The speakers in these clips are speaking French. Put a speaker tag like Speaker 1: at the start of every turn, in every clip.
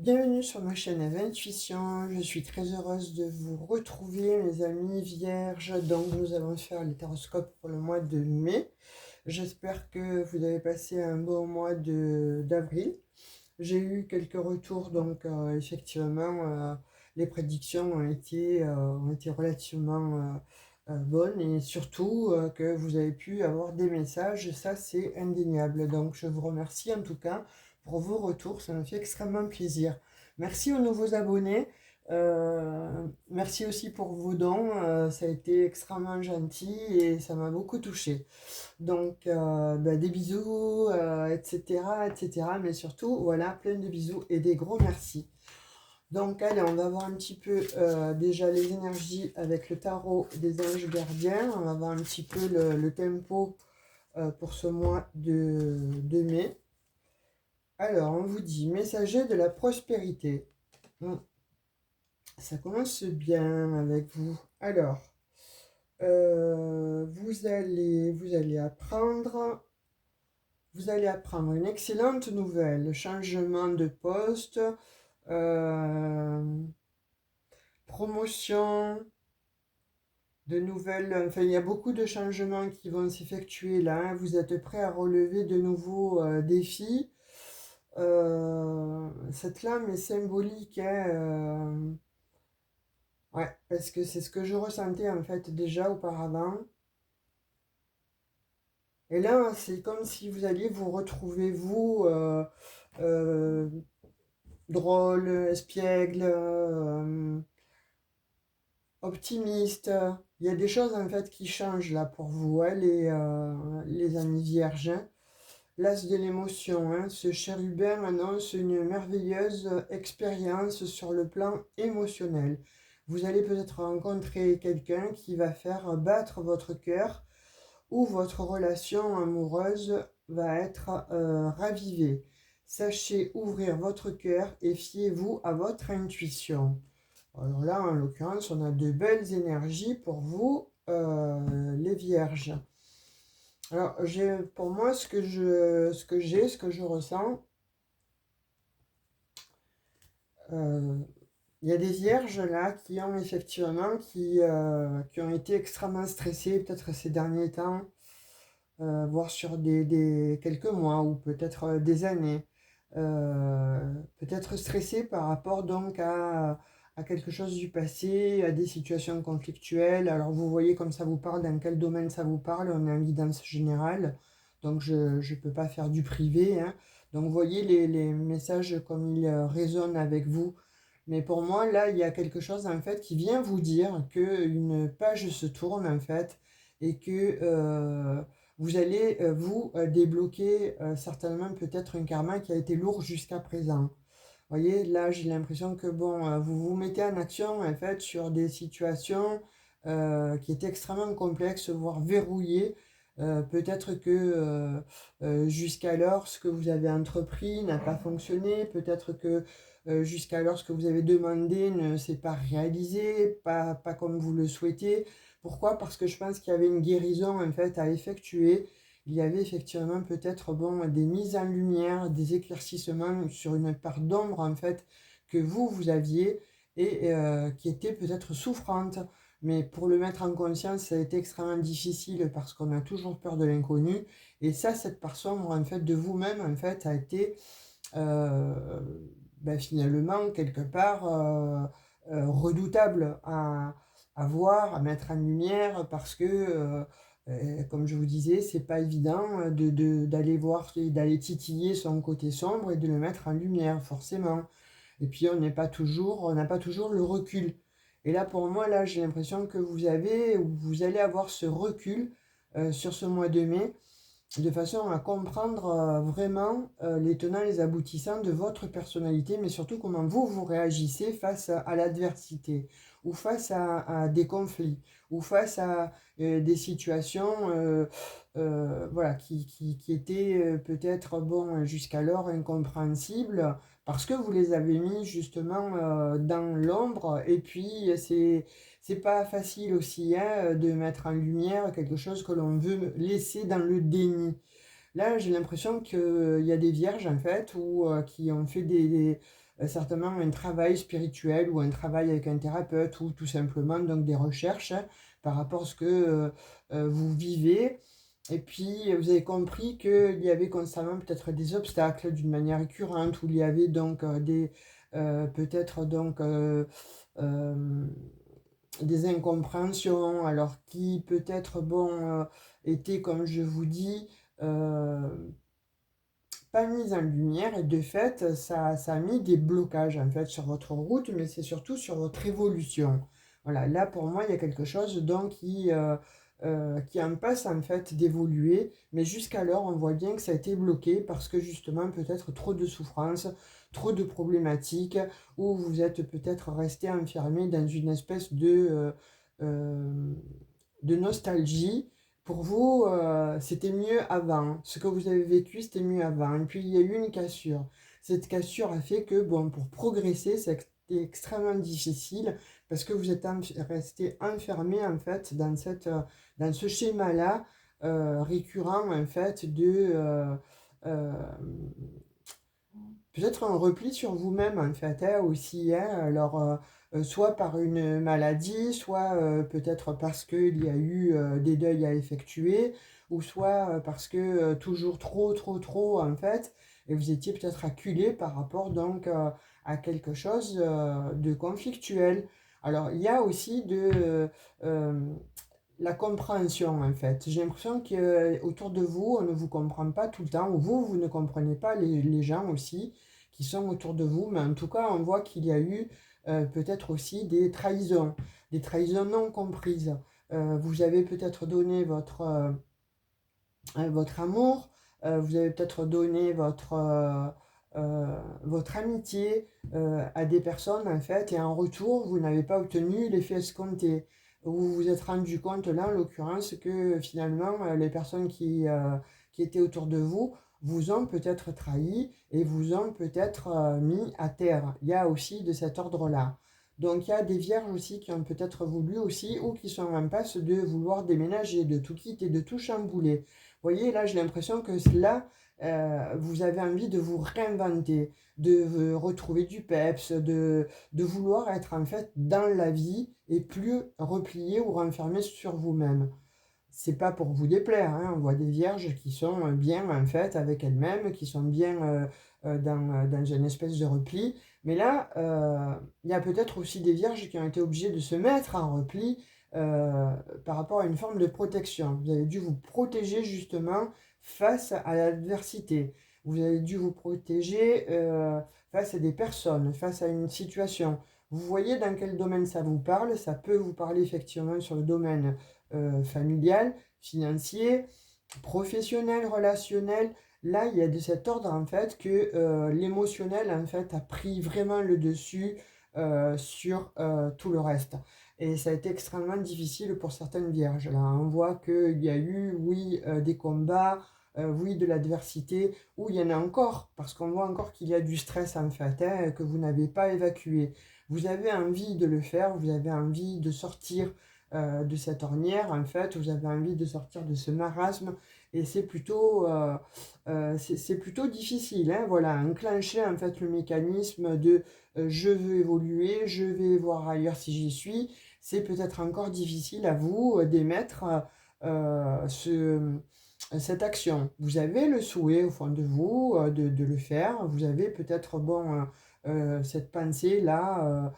Speaker 1: Bienvenue sur ma chaîne Eve Intuition. Je suis très heureuse de vous retrouver, mes amis vierges. Donc, nous allons faire les taroscopes pour le mois de mai. J'espère que vous avez passé un bon mois d'avril. J'ai eu quelques retours, donc effectivement, les prédictions ont été relativement bonnes et surtout que vous avez pu avoir des messages, ça c'est indéniable. Donc je vous remercie en tout cas pour vos retours, ça me fait extrêmement plaisir. Merci aux nouveaux abonnés. Merci aussi pour vos dons, ça a été extrêmement gentil et ça m'a beaucoup touché. Donc, des bisous, etc., etc. Mais surtout, voilà, plein de bisous et des gros merci. Donc, allez, on va voir un petit peu déjà les énergies avec le tarot des anges gardiens. On va voir un petit peu le tempo pour ce mois de mai. Alors, on vous dit, messager de la prospérité. Ça commence bien avec vous. Alors, vous allez apprendre. Vous allez apprendre une excellente nouvelle, changement de poste, euh, promotion, de nouvelles... Enfin, il y a beaucoup de changements qui vont s'effectuer là, hein. Vous êtes prêt à relever de nouveaux défis. Cette lame est symbolique, hein, ouais, parce que c'est ce que je ressentais en fait déjà auparavant. Et là, c'est comme si vous alliez vous retrouver, vous, euh, drôle, espiègle, optimiste. Il y a des choses en fait qui changent là pour vous, hein, les amis vierges, hein. L'as de l'émotion, hein, ce chérubin annonce une merveilleuse expérience sur le plan émotionnel. Vous allez peut-être rencontrer quelqu'un qui va faire battre votre cœur ou votre relation amoureuse va être ravivée. Sachez ouvrir votre cœur et fiez-vous à votre intuition. Alors là, en l'occurrence, on a de belles énergies pour vous, les vierges. Alors, pour moi, ce que je ressens, euh, il y a des vierges là qui ont effectivement, qui ont été extrêmement stressées peut-être ces derniers temps, voire sur quelques mois ou peut-être des années. Peut-être stressé par rapport donc à quelque chose du passé, à des situations conflictuelles. Alors vous voyez comme ça vous parle, dans quel domaine ça vous parle, on est en guidance générale, donc je ne peux pas faire du privé, hein. Donc vous voyez les messages comme ils résonnent avec vous. Mais pour moi, là, il y a quelque chose en fait qui vient vous dire qu'une page se tourne en fait et que vous allez vous débloquer certainement peut-être un karma qui a été lourd jusqu'à présent. Vous voyez, là j'ai l'impression que bon, vous vous mettez en action en fait sur des situations qui étaient extrêmement complexes, voire verrouillées. Peut-être que jusqu'alors ce que vous avez entrepris n'a pas fonctionné, peut-être que jusqu'alors ce que vous avez demandé ne s'est pas réalisé, pas comme vous le souhaitiez. Pourquoi? Parce que je pense qu'il y avait une guérison en fait à effectuer. Il y avait effectivement peut-être bon, des mises en lumière, des éclaircissements sur une part d'ombre en fait que vous aviez et qui était peut-être souffrante. Mais pour le mettre en conscience, ça a été extrêmement difficile parce qu'on a toujours peur de l'inconnu. Et ça, cette part sombre en fait de vous-même en fait a été euh, finalement quelque part redoutable à voir, à mettre en lumière parce que comme je vous disais, c'est pas évident d'aller voir, d'aller titiller son côté sombre et de le mettre en lumière, forcément. Et puis on n'a pas toujours le recul. Et là, pour moi, là, j'ai l'impression que vous allez avoir ce recul sur ce mois de mai, de façon à comprendre vraiment les tenants et les aboutissants de votre personnalité, mais surtout comment vous réagissez face à l'adversité, ou face à des conflits, ou face à des situations voilà, qui étaient peut-être bon, jusqu'alors incompréhensibles, parce que vous les avez mis justement dans l'ombre, et puis c'est pas facile aussi hein, de mettre en lumière quelque chose que l'on veut laisser dans le déni. Là, j'ai l'impression qu'il y a des vierges en fait qui ont fait certainement un travail spirituel ou un travail avec un thérapeute ou tout simplement donc des recherches par rapport à ce que vous vivez. Et puis, vous avez compris qu'il y avait constamment peut-être des obstacles d'une manière récurrente, où il y avait donc peut-être donc des incompréhensions, alors qui peut-être, bon, étaient, comme je vous dis, euh, pas mise en lumière, et de fait, ça a mis des blocages, en fait, sur votre route, mais c'est surtout sur votre évolution. Voilà, là, pour moi, il y a quelque chose, donc, qui empêche, en fait, d'évoluer, mais jusqu'alors, on voit bien que ça a été bloqué, parce que, justement, peut-être trop de souffrance, trop de problématiques, ou vous êtes peut-être resté enfermé dans une espèce euh, de nostalgie. Pour vous, c'était mieux avant. Ce que vous avez vécu, c'était mieux avant. Et puis, il y a eu une cassure. Cette cassure a fait que, bon, pour progresser, c'est extrêmement difficile parce que vous êtes resté enfermé, en fait, dans ce schéma-là, récurrent, en fait, euh, peut-être un repli sur vous-même, en fait, hein, aussi. Hein. Alors, soit par une maladie, soit peut-être parce qu'il y a eu des deuils à effectuer, ou soit parce que toujours trop, en fait, et vous étiez peut-être acculé par rapport donc à quelque chose de conflictuel. Alors, il y a aussi euh, la compréhension, en fait. J'ai l'impression qu'autour de vous, on ne vous comprend pas tout le temps, ou vous ne comprenez pas les gens aussi qui sont autour de vous, mais en tout cas, on voit qu'il y a eu peut-être aussi des trahisons non comprises. Vous avez peut-être donné votre amour, vous avez peut-être donné votre amitié à des personnes, en fait, et en retour, vous n'avez pas obtenu l'effet escompté. Vous vous êtes rendu compte, là, en l'occurrence, que finalement, les personnes qui étaient autour de vous vous ont peut-être trahi et vous ont peut-être mis à terre. Il y a aussi de cet ordre-là. Donc il y a des vierges aussi qui ont peut-être voulu aussi, ou qui sont en passe de vouloir déménager, de tout quitter, de tout chambouler. Vous voyez, là, j'ai l'impression que là, vous avez envie de vous réinventer, de retrouver du peps, de vouloir être en fait dans la vie et plus replié ou renfermé sur vous-même. C'est pas pour vous déplaire, hein. On voit des vierges qui sont bien en fait avec elles-mêmes, qui sont bien dans une espèce de repli. Mais là, il y a peut-être aussi des vierges qui ont été obligées de se mettre en repli euh, par rapport à une forme de protection. Vous avez dû vous protéger justement face à l'adversité. Vous avez dû vous protéger face à des personnes, face à une situation. Vous voyez dans quel domaine ça vous parle. Ça peut vous parler effectivement sur le domaine familial, financier, professionnel, relationnel. Là, il y a de cet ordre en fait que l'émotionnel en fait a pris vraiment le dessus sur tout le reste. Et ça a été extrêmement difficile pour certaines vierges. Là, on voit qu'il y a eu, oui, des combats, oui, de l'adversité, où il y en a encore, parce qu'on voit encore qu'il y a du stress en fait, hein, que vous n'avez pas évacué. Vous avez envie de le faire, vous avez envie de sortir de cette ornière, en fait, vous avez envie de sortir de ce marasme, et c'est plutôt difficile, hein, voilà, enclencher en fait le mécanisme de je veux évoluer, je vais voir ailleurs si j'y suis, c'est peut-être encore difficile à vous d'émettre euh, ce, cette action. Vous avez le souhait au fond de vous de le faire, vous avez peut-être bon, cette pensée-là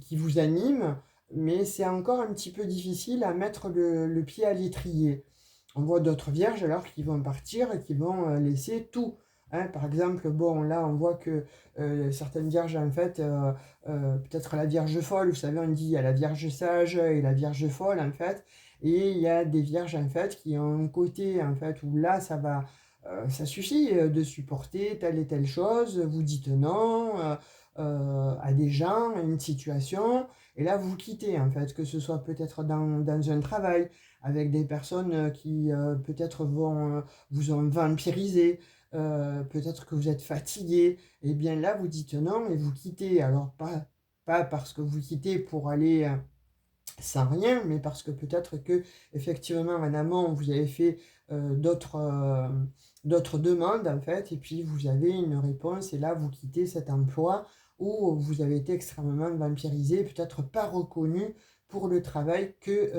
Speaker 1: qui vous anime, mais c'est encore un petit peu difficile à mettre le pied à l'étrier. On voit d'autres vierges alors qui vont partir et qui vont laisser tout. Hein. Par exemple, bon, là on voit que certaines vierges, en fait, peut-être la vierge folle, vous savez, on dit il y a la vierge sage et la vierge folle, en fait, et il y a des vierges, en fait, qui ont un côté, en fait, où là ça suffit de supporter telle et telle chose, vous dites non à des gens, à une situation, et là vous quittez, en fait, que ce soit peut-être dans un travail, avec des personnes qui peut-être vous ont vampirisé, peut-être que vous êtes fatigué, et bien là vous dites non et vous quittez. Alors pas parce que vous quittez pour aller sans rien, mais parce que peut-être que effectivement en amont vous avez fait d'autres d'autres demandes en fait, et puis vous avez une réponse, et là vous quittez cet emploi où vous avez été extrêmement vampirisé, peut-être pas reconnu pour le travail que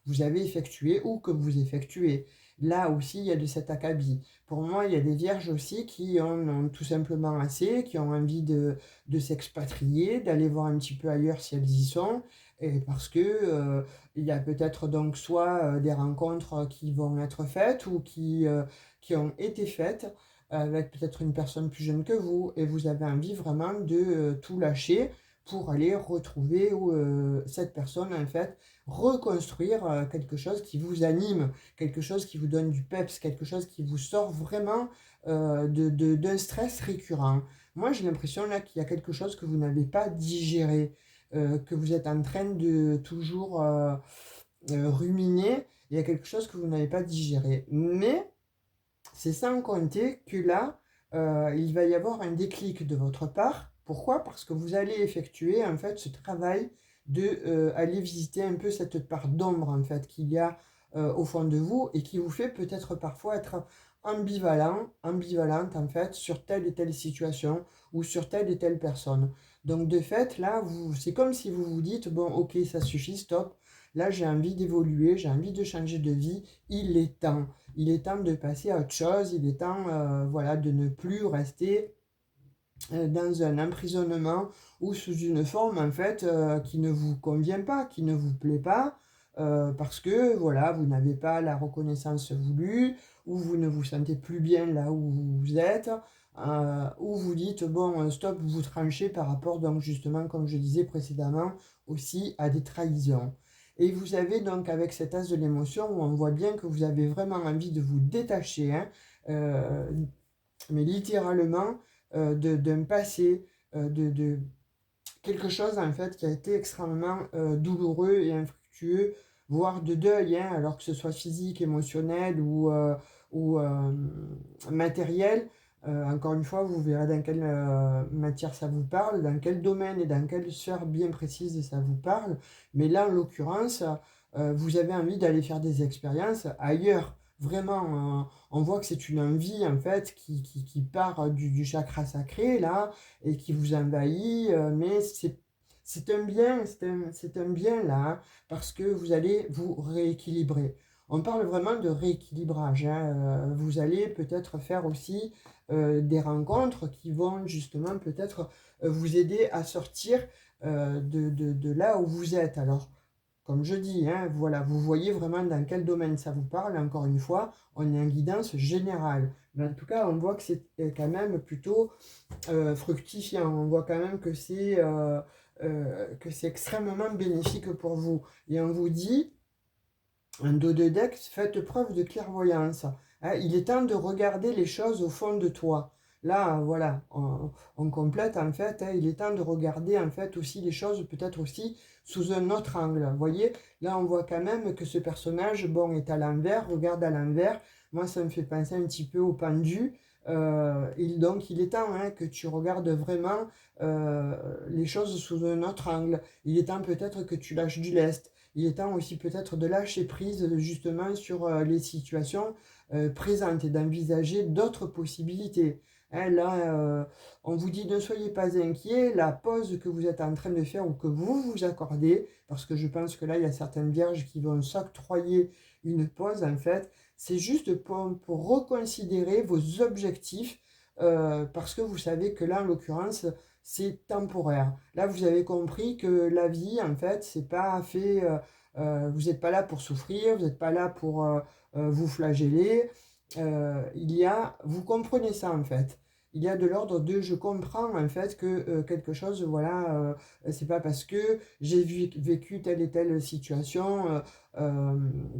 Speaker 1: vous avez effectué ou que vous effectuez. Là aussi, il y a de cet acabit. Pour moi, il y a des vierges aussi qui en ont tout simplement assez, qui ont envie de s'expatrier, d'aller voir un petit peu ailleurs si elles y sont, et parce que il y a peut-être donc soit des rencontres qui vont être faites ou qui ont été faites avec peut-être une personne plus jeune que vous, et vous avez envie vraiment de tout lâcher pour aller retrouver cette personne, en fait, reconstruire quelque chose qui vous anime, quelque chose qui vous donne du peps, quelque chose qui vous sort vraiment d'un stress récurrent. Moi, j'ai l'impression là qu'il y a quelque chose que vous n'avez pas digéré, que vous êtes en train de toujours ruminer. Il y a quelque chose que vous n'avez pas digéré. Mais c'est sans compter que là, il va y avoir un déclic de votre part. Pourquoi? Parce que vous allez effectuer en fait ce travail de aller visiter un peu cette part d'ombre en fait qu'il y a au fond de vous, et qui vous fait peut-être parfois être ambivalente en fait sur telle et telle situation ou sur telle et telle personne. Donc de fait, là, c'est comme si vous vous dites, bon, ok, ça suffit, stop. Là, j'ai envie d'évoluer, j'ai envie de changer de vie, il est temps. Il est temps de passer à autre chose, il est temps voilà, de ne plus rester dans un emprisonnement ou sous une forme en fait qui ne vous convient pas, qui ne vous plaît pas, parce que voilà, vous n'avez pas la reconnaissance voulue, ou vous ne vous sentez plus bien là où vous êtes, ou vous dites bon stop, vous tranchez par rapport donc justement comme je disais précédemment aussi à des trahisons. Et vous avez donc avec cet as de l'émotion où on voit bien que vous avez vraiment envie de vous détacher, hein, euh, mais littéralement d'un passé, de quelque chose en fait qui a été extrêmement douloureux et infructueux, voire de deuil, hein, alors que ce soit physique, émotionnel ou matériel. Encore une fois, vous verrez dans quelle matière ça vous parle, dans quel domaine et dans quelle sphère bien précise ça vous parle. Mais là, en l'occurrence, vous avez envie d'aller faire des expériences ailleurs. Vraiment, on voit que c'est une envie en fait qui part du chakra sacré là, et qui vous envahit, mais c'est un bien, c'est un bien là, hein, parce que vous allez vous rééquilibrer. On parle vraiment de rééquilibrage, hein, vous allez peut-être faire aussi des rencontres qui vont justement peut-être vous aider à sortir de là où vous êtes. Alors, comme je dis, hein, voilà, vous voyez vraiment dans quel domaine ça vous parle. Encore une fois, on est en guidance générale. Mais en tout cas, on voit que c'est quand même plutôt fructifiant. On voit quand même que c'est extrêmement bénéfique pour vous. Et on vous dit, un dos de deck, faites preuve de clairvoyance. Hein, il est temps de regarder les choses au fond de toi. Là, voilà, on complète en fait, hein, il est temps de regarder en fait aussi les choses peut-être aussi sous un autre angle. Vous voyez, là on voit quand même que ce personnage, bon, est à l'envers, regarde à l'envers. Moi, ça me fait penser un petit peu au pendu. Donc, il est temps hein, que tu regardes vraiment les choses sous un autre angle. Il est temps peut-être que tu lâches du lest. Il est temps aussi peut-être de lâcher prise justement sur les situations présentes et d'envisager d'autres possibilités. Hein, là, on vous dit ne soyez pas inquiets, la pause que vous êtes en train de faire ou que vous vous accordez, parce que je pense que là, il y a certaines vierges qui vont s'octroyer une pause en fait, c'est juste pour reconsidérer vos objectifs, parce que vous savez que là, en l'occurrence, c'est temporaire. Là, vous avez compris que la vie, en fait, c'est pas fait. Vous n'êtes pas là pour souffrir, vous n'êtes pas là pour vous flageller. Vous comprenez ça en fait. Il y a de l'ordre de je comprends en fait que quelque chose, voilà, c'est pas parce que j'ai vécu telle et telle situation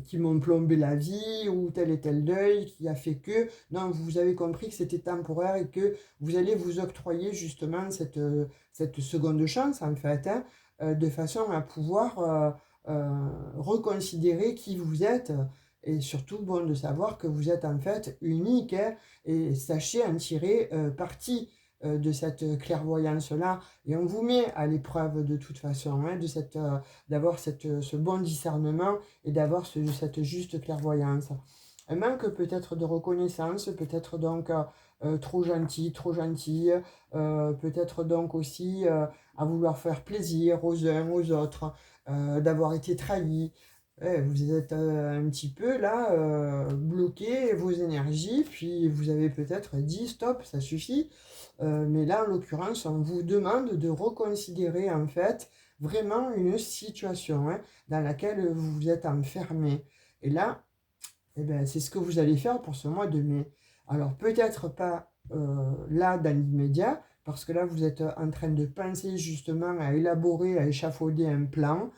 Speaker 1: qui m'ont plombé la vie ou tel et tel deuil qui a fait que, non, vous avez compris que c'était temporaire et que vous allez vous octroyer justement cette seconde chance en fait, hein, de façon à pouvoir reconsidérer qui vous êtes, et surtout bon de savoir que vous êtes en fait unique, hein, et sachez en tirer parti de cette clairvoyance-là, et on vous met à l'épreuve de toute façon, hein, d'avoir ce bon discernement et d'avoir cette juste clairvoyance. un manque peut-être de reconnaissance, peut-être donc trop gentil, trop gentille, peut-être donc aussi à vouloir faire plaisir aux uns, aux autres, d'avoir été trahi. Vous êtes un petit peu là, bloqué vos énergies, puis vous avez peut-être dit stop, ça suffit. Mais là, en l'occurrence, on vous demande de reconsidérer en fait vraiment une situation dans laquelle vous vous êtes enfermé. Et là, eh ben, c'est ce que vous allez faire pour ce mois de mai. Alors peut-être pas là dans l'immédiat, parce que là vous êtes en train de penser justement à élaborer, à échafauder un plan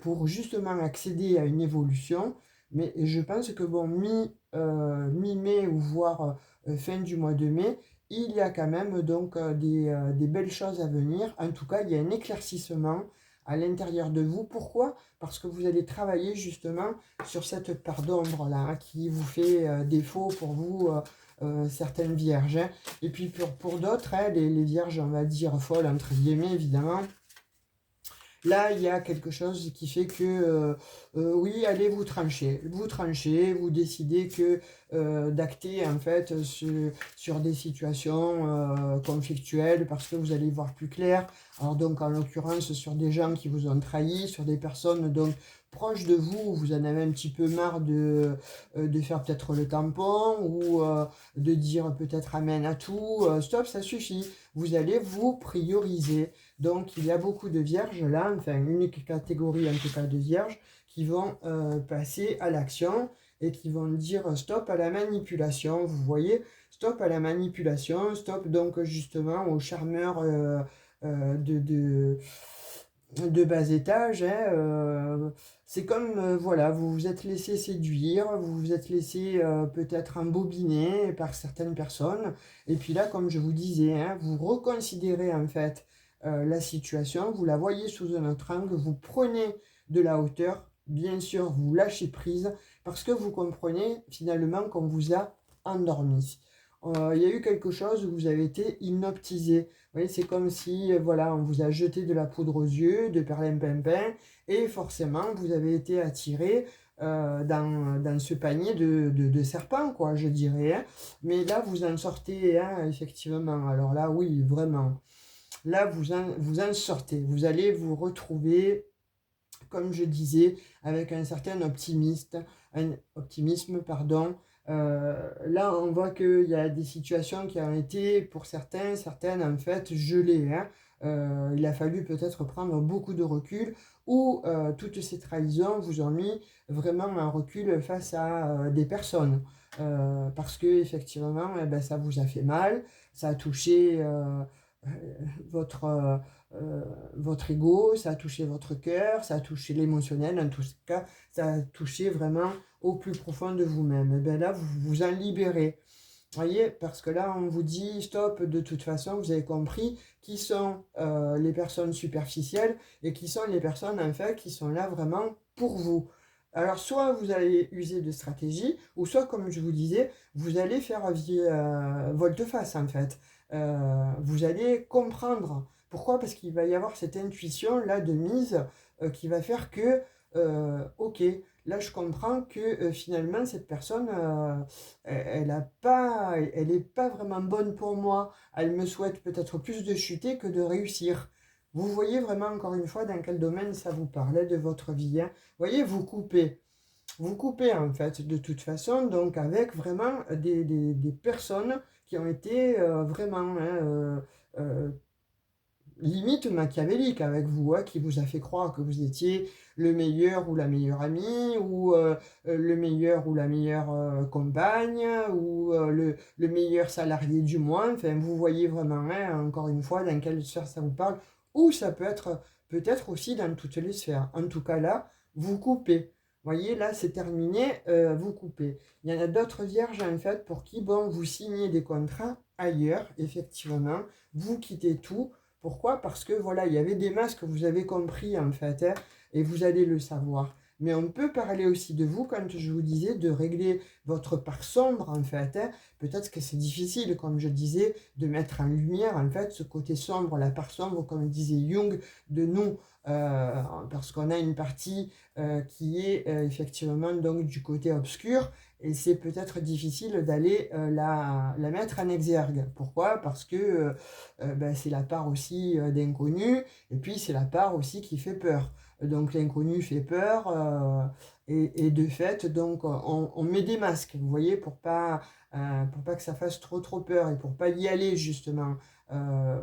Speaker 1: pour justement accéder à une évolution. Mais je pense que bon, mi-mai ou voire fin du mois de mai, il y a quand même donc des belles choses à venir. En tout cas, il y a un éclaircissement à l'intérieur de vous. Pourquoi? Parce que vous allez travailler justement sur cette part d'ombre là qui vous fait défaut pour vous, certaines vierges, hein. Et puis pour d'autres, hein, les vierges, on va dire folles, entre guillemets, évidemment. Là, il y a quelque chose qui fait que, oui, allez vous tranchez, vous décidez que d'acter en fait sur des situations conflictuelles parce que vous allez y voir plus clair. Alors donc, en l'occurrence, sur des gens qui vous ont trahi, sur des personnes donc proches de vous, vous en avez un petit peu marre de faire peut-être le tampon ou de dire peut-être amen à tout. Stop, ça suffit. Vous allez vous prioriser. Donc, il y a beaucoup de vierges là, enfin une unique catégorie en tout cas de vierges, qui vont passer à l'action et qui vont dire stop à la manipulation. Vous voyez, stop à la manipulation, stop donc justement aux charmeurs de bas étage, hein, c'est comme, voilà, vous vous êtes laissé séduire, vous vous êtes laissé peut-être embobiner par certaines personnes. Et puis là, comme je vous disais, hein, vous reconsidérez en fait la situation, vous la voyez sous un autre angle, vous prenez de la hauteur, bien sûr, vous lâchez prise, parce que vous comprenez finalement qu'on vous a endormi. Il y a eu quelque chose où vous avez été hypnotisé. Vous voyez, c'est comme si, voilà, on vous a jeté de la poudre aux yeux, de perlimpinpin, et forcément, vous avez été attiré dans ce panier de serpents, quoi, je dirais, hein. Mais là, vous en sortez, hein, effectivement. Alors là, oui, vraiment. Là, vous en sortez. Vous allez vous retrouver, comme je disais, avec un certain optimisme, pardon. Là, on voit qu'il y a des situations qui ont été, pour certaines, en fait, gelées, hein. Il a fallu peut-être prendre beaucoup de recul ou toutes ces trahisons vous ont mis vraiment un recul face à des personnes. Parce que effectivement, eh ben, ça vous a fait mal, ça a touché euh, votre, euh, votre ego, ça a touché votre cœur, ça a touché l'émotionnel, en tout cas, ça a touché vraiment au plus profond de vous-même. Et bien là, vous vous en libérez. Voyez, parce que là, on vous dit stop, de toute façon, vous avez compris qui sont les personnes superficielles et qui sont les personnes, en fait, qui sont là vraiment pour vous. Alors, soit vous allez user de stratégie, ou soit, comme je vous disais, vous allez faire volte-face, en fait. Vous allez comprendre. Pourquoi? Parce qu'il va y avoir cette intuition-là de mise qui va faire que, ok, là, je comprends que finalement, cette personne, elle est pas vraiment bonne pour moi. Elle me souhaite peut-être plus de chuter que de réussir. Vous voyez vraiment encore une fois dans quel domaine ça vous parlait de votre vie, hein. Vous voyez, vous coupez. Vous coupez en fait de toute façon, donc avec vraiment des personnes qui ont été vraiment hein, limite machiavélique avec vous, hein, qui vous a fait croire que vous étiez le meilleur ou la meilleure amie, ou le meilleur ou la meilleure compagne, ou le meilleur salarié du mois. Enfin, vous voyez vraiment, hein, encore une fois, dans quelle sphère ça vous parle, ou ça peut être peut-être aussi dans toutes les sphères. En tout cas, là, vous coupez. Voyez, là, c'est terminé, vous coupez. Il y en a d'autres vierges, en fait, pour qui, bon, vous signez des contrats ailleurs, effectivement, vous quittez tout. Pourquoi? Parce que voilà, il y avait des masques, vous avez compris en fait, hein, et vous allez le savoir. Mais on peut parler aussi de vous quand je vous disais de régler votre part sombre en fait, hein. Peut-être que c'est difficile, comme je disais, de mettre en lumière en fait ce côté sombre, la part sombre, comme disait Jung, de nous. Parce qu'on a une partie qui est effectivement donc du côté obscur et c'est peut-être difficile d'aller la mettre en exergue. Pourquoi? Parce que ben, c'est la part aussi d'inconnu, et puis c'est la part aussi qui fait peur. Donc l'inconnu fait peur, et de fait, donc on met des masques, vous voyez, pour pas que ça fasse trop peur, et pour pas y aller justement.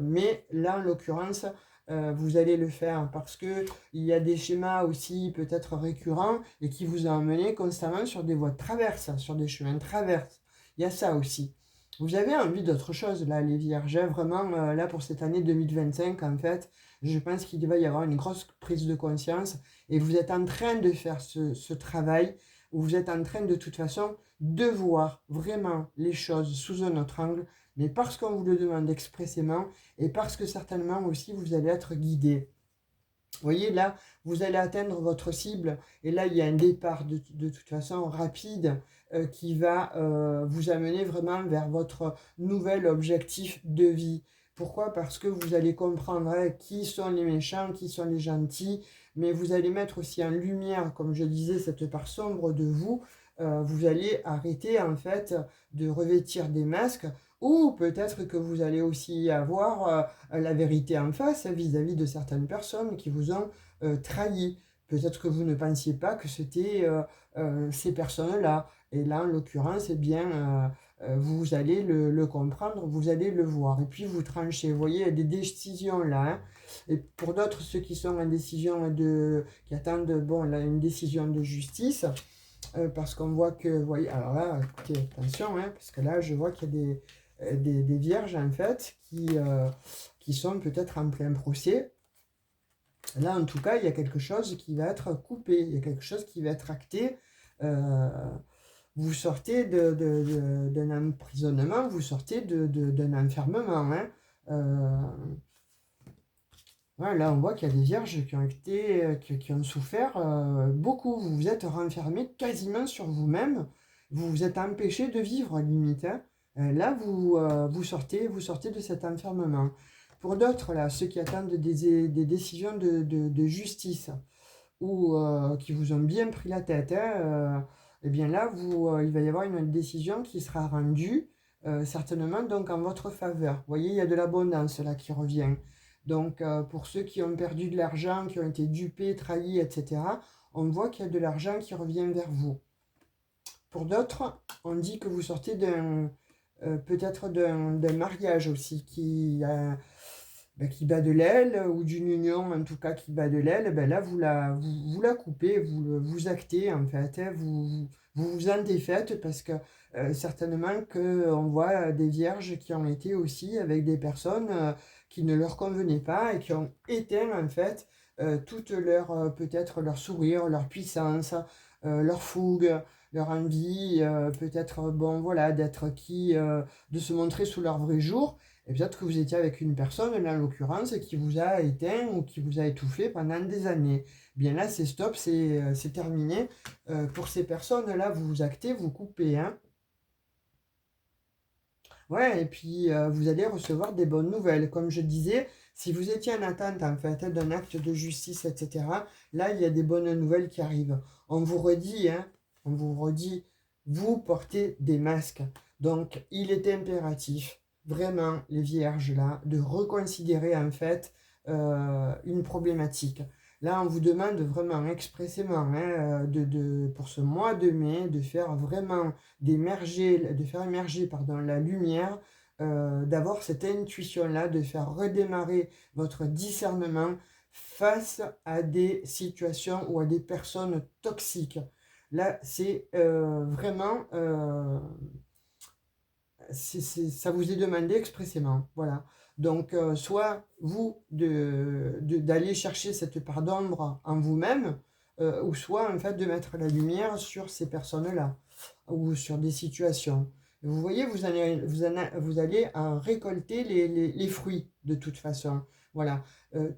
Speaker 1: Mais là, en l'occurrence, vous allez le faire parce que il y a des schémas aussi peut-être récurrents et qui vous ont amené constamment sur des voies de traverse, sur des chemins de traverse. Il y a ça aussi. Vous avez envie d'autre chose là, les vierges, hein. Vraiment, là pour cette année 2025, en fait, je pense qu'il va y avoir une grosse prise de conscience et vous êtes en train de faire ce travail où vous êtes en train de toute façon de voir vraiment les choses sous un autre angle, mais parce qu'on vous le demande expressément et parce que certainement aussi vous allez être guidé. Vous voyez, là, vous allez atteindre votre cible et là, il y a un départ de toute façon rapide qui va vous amener vraiment vers votre nouvel objectif de vie. Pourquoi? Parce que vous allez comprendre qui sont les méchants, qui sont les gentils, mais vous allez mettre aussi en lumière, comme je disais, cette part sombre de vous. Vous allez arrêter en fait de revêtir des masques, ou peut-être que vous allez aussi avoir la vérité en face vis-à-vis de certaines personnes qui vous ont trahi. Peut-être que vous ne pensiez pas que c'était ces personnes-là. Et là, en l'occurrence, eh bien, vous allez le comprendre, vous allez le voir. Et puis, vous tranchez. Vous voyez, il y a des décisions là, hein. Et pour d'autres, ceux qui sont en décision qui attendent bon, là, une décision de justice, parce qu'on voit que, vous voyez, alors là, écoutez, attention, hein, parce que là, je vois qu'il y a des vierges, en fait, qui sont peut-être en plein procès. Là, en tout cas, il y a quelque chose qui va être coupé, il y a quelque chose qui va être acté. Euh, Vous sortez d'un emprisonnement, vous sortez d'un enfermement, hein. Euh, ouais, là, on voit qu'il y a des vierges qui ont été, qui ont souffert beaucoup. Vous vous êtes renfermé quasiment sur vous-même. Vous vous êtes empêché de vivre, limite, hein. Là, vous sortez de cet enfermement. Pour d'autres, là, ceux qui attendent des décisions de justice ou qui vous ont bien pris la tête, hein, eh bien là, il va y avoir une décision qui sera rendue certainement donc en votre faveur. Vous voyez, il y a de l'abondance là qui revient. Donc pour ceux qui ont perdu de l'argent, qui ont été dupés, trahis, etc., on voit qu'il y a de l'argent qui revient vers vous. Pour d'autres, on dit que vous sortez peut-être d'un mariage aussi qui bat de l'aile, ou d'une union en tout cas qui bat de l'aile. Ben là vous la coupez, vous actez en fait, hein. Vous en défaites parce que certainement qu'on voit des vierges qui ont été aussi avec des personnes qui ne leur convenaient pas et qui ont éteint en fait toute peut-être leur sourire, leur puissance, leur fougue, leur envie, peut-être bon voilà d'être de se montrer sous leur vrai jour. Et peut-être que vous étiez avec une personne, là en l'occurrence, qui vous a éteint ou qui vous a étouffé pendant des années. Bien là, c'est stop, c'est terminé. Pour ces personnes-là, vous vous actez, vous coupez, hein. Ouais, et puis vous allez recevoir des bonnes nouvelles. Comme je disais, si vous étiez en attente en fait d'un acte de justice, etc., là, il y a des bonnes nouvelles qui arrivent. On vous redit, hein, on vous redit, vous portez des masques. Donc, il est impératif, vraiment, les vierges là, de reconsidérer en fait une problématique. Là, on vous demande vraiment expressément, hein, pour ce mois de mai, de faire vraiment de faire émerger pardon, la lumière, d'avoir cette intuition-là, de faire redémarrer votre discernement face à des situations ou à des personnes toxiques. Là, c'est vraiment, ça vous est demandé expressément. Voilà. Donc, soit vous d'aller chercher cette part d'ombre en vous-même, ou soit en fait de mettre la lumière sur ces personnes-là ou sur des situations. Vous voyez, vous allez en récolter les fruits de toute façon. Voilà.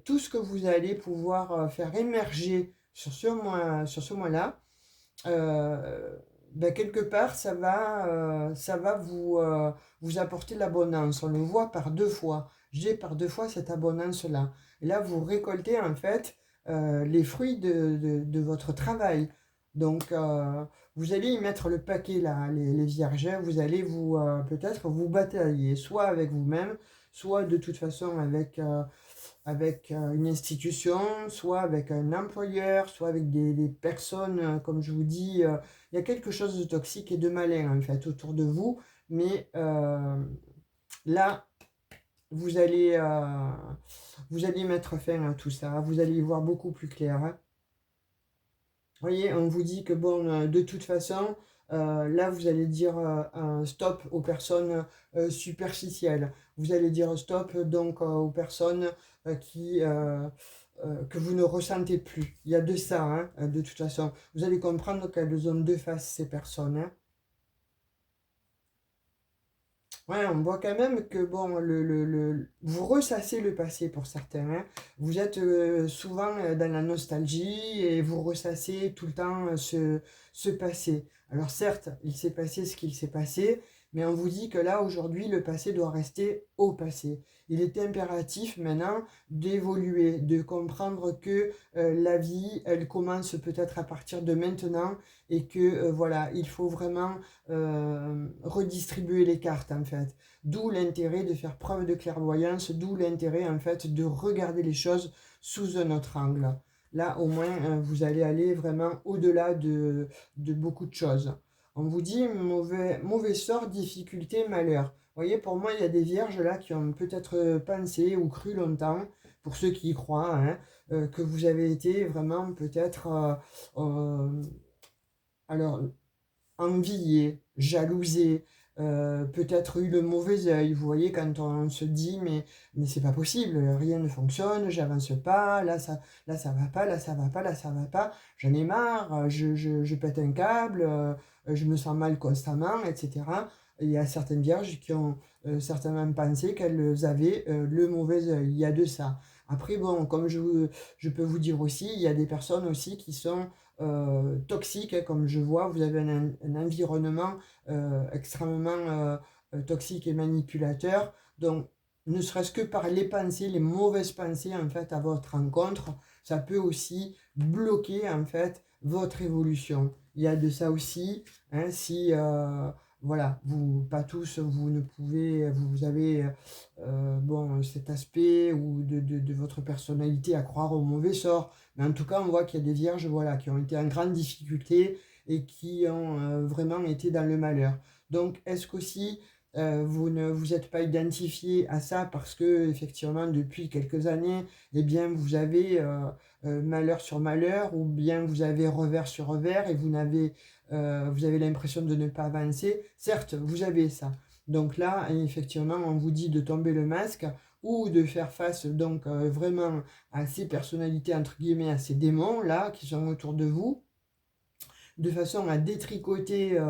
Speaker 1: Tout ce que vous allez pouvoir faire émerger sur ce mois-là, euh, ben quelque part, ça va vous apporter l'abondance. On le voit par deux fois. J'ai par deux fois cette abondance-là. Et là, vous récoltez en fait les fruits de votre travail. Donc, vous allez y mettre le paquet, là, les vierges. Vous allez peut-être vous batailler, soit avec vous-même, soit de toute façon avec une institution, soit avec un employeur, soit avec des personnes, comme je vous dis, il y a quelque chose de toxique et de malin en fait autour de vous, mais là, vous allez, euh, vous allez mettre fin à tout ça, vous allez y voir beaucoup plus clair, hein. Vous voyez, on vous dit que bon, de toute façon, là, vous allez dire un stop aux personnes superficielles. Vous allez dire stop donc aux personnes que vous ne ressentez plus. Il y a de ça, hein, de toute façon. Vous allez comprendre qu'elles ont deux faces, ces personnes, hein. Ouais, on voit quand même que bon, vous ressassez le passé pour certains, hein. Vous êtes souvent dans la nostalgie et vous ressassez tout le temps ce passé. Alors certes, il s'est passé ce qu'il s'est passé, mais on vous dit que là, aujourd'hui, le passé doit rester au passé. Il est impératif maintenant d'évoluer, de comprendre que la vie, elle commence peut-être à partir de maintenant et que voilà, il faut vraiment redistribuer les cartes en fait. D'où l'intérêt de faire preuve de clairvoyance, d'où l'intérêt en fait de regarder les choses sous un autre angle. Là au moins vous allez aller vraiment au-delà de beaucoup de choses. On vous dit mauvais sort, difficulté, malheur. Vous voyez, pour moi, il y a des vierges là qui ont peut-être pensé ou cru longtemps, pour ceux qui y croient, hein, que vous avez été vraiment peut-être alors envié, jalousé, peut-être eu le mauvais œil. Vous voyez, quand on se dit, mais c'est pas possible, rien ne fonctionne, j'avance pas, là ça va pas, là ça va pas, là ça va pas, j'en ai marre, je pète un câble, je me sens mal constamment, etc. Il y a certaines vierges qui ont certainement pensé qu'elles avaient le mauvais œil. Il y a de ça. Après, bon, comme je peux vous dire aussi, il y a des personnes aussi qui sont toxique, hein, comme je vois, vous avez un environnement extrêmement toxique et manipulateur. Donc, ne serait-ce que par les pensées, les mauvaises pensées en fait à votre rencontre, ça peut aussi bloquer en fait votre évolution. Il y a de ça aussi, hein, si voilà, vous pas tous, vous ne pouvez, vous avez bon cet aspect ou de votre personnalité à croire au mauvais sort. Mais en tout cas, on voit qu'il y a des vierges voilà, qui ont été en grande difficulté et qui ont vraiment été dans le malheur. Donc, est-ce qu'aussi vous ne vous êtes pas identifié à ça parce que, effectivement, depuis quelques années, eh bien, vous avez malheur sur malheur ou bien vous avez revers sur revers et vous avez l'impression de ne pas avancer. Certes, vous avez ça. Donc là, effectivement, on vous dit de tomber le masque ou de faire face donc vraiment à ces personnalités, entre guillemets, à ces démons-là qui sont autour de vous, de façon à détricoter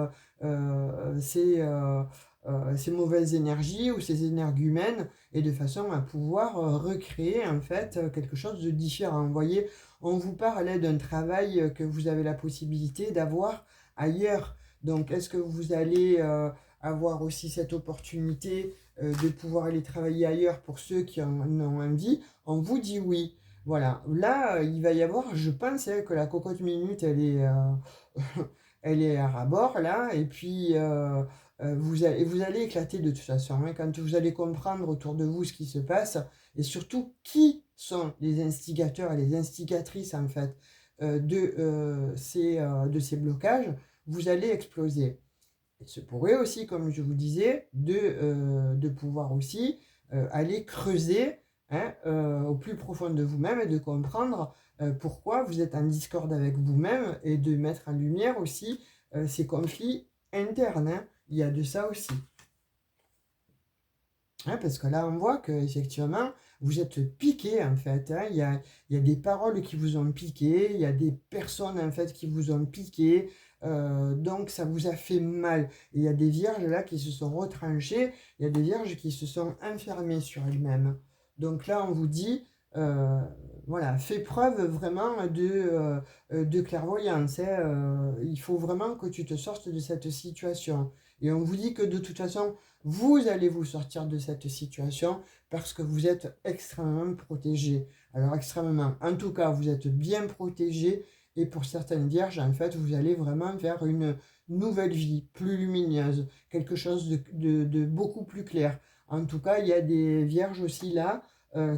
Speaker 1: ces mauvaises énergies ou ces énergumènes et de façon à pouvoir recréer en fait quelque chose de différent. Vous voyez, on vous parlait d'un travail que vous avez la possibilité d'avoir ailleurs. Donc, est-ce que vous allez avoir aussi cette opportunité de pouvoir aller travailler ailleurs pour ceux qui en ont envie? On vous dit oui. Voilà, là, il va y avoir, je pense que la cocotte minute, elle est à ras-bord, là, et puis vous allez éclater de toute façon, hein, quand vous allez comprendre autour de vous ce qui se passe, et surtout qui sont les instigateurs et les instigatrices, en fait, de ces blocages, vous allez exploser. Il se pourrait aussi, comme je vous disais, de pouvoir aussi aller creuser hein, au plus profond de vous-même et de comprendre pourquoi vous êtes en discorde avec vous-même et de mettre en lumière aussi ces conflits internes, hein. Il y a de ça aussi. Hein, parce que là, on voit que effectivement, vous êtes piqué en fait, hein. Il y a des paroles qui vous ont piqué, il y a des personnes en fait qui vous ont piqué. Donc ça vous a fait mal. Et il y a des vierges là qui se sont retranchées, il y a des vierges qui se sont enfermées sur elles-mêmes. Donc là, on vous dit, euh, voilà, fais preuve vraiment de clairvoyance, hein. Il faut vraiment que tu te sortes de cette situation. Et on vous dit que de toute façon, vous allez vous sortir de cette situation parce que vous êtes extrêmement protégé. Alors extrêmement, en tout cas, vous êtes bien protégé Et pour certaines vierges, en fait, vous allez vraiment vers une nouvelle vie, plus lumineuse, quelque chose de beaucoup plus clair. En tout cas, il y a des vierges aussi là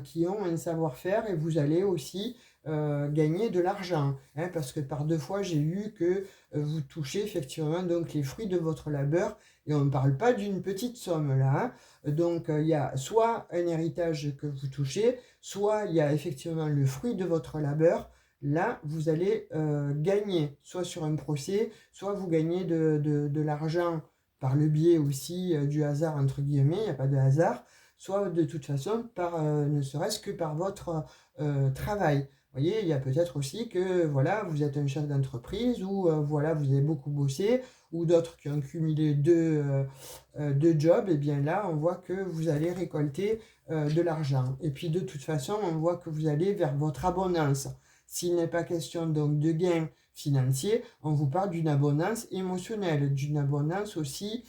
Speaker 1: qui ont un savoir-faire et vous allez aussi gagner de l'argent. Hein, parce que par 2 fois, j'ai eu que vous touchez effectivement donc les fruits de votre labeur. Et on ne parle pas d'une petite somme là. Hein. Donc il y a soit un héritage que vous touchez, soit il y a effectivement le fruit de votre labeur. Là, vous allez gagner, soit sur un procès, soit vous gagnez de l'argent par le biais aussi du hasard, entre guillemets, il n'y a pas de hasard, soit de toute façon, ne serait-ce que par votre travail. Vous voyez, il y a peut-être aussi que voilà, vous êtes un chef d'entreprise ou voilà, vous avez beaucoup bossé, ou d'autres qui ont cumulé deux jobs, et bien là, on voit que vous allez récolter de l'argent. Et puis de toute façon, on voit que vous allez vers votre abondance. S'il n'est pas question donc de gains financiers, on vous parle d'une abondance émotionnelle, d'une abondance aussi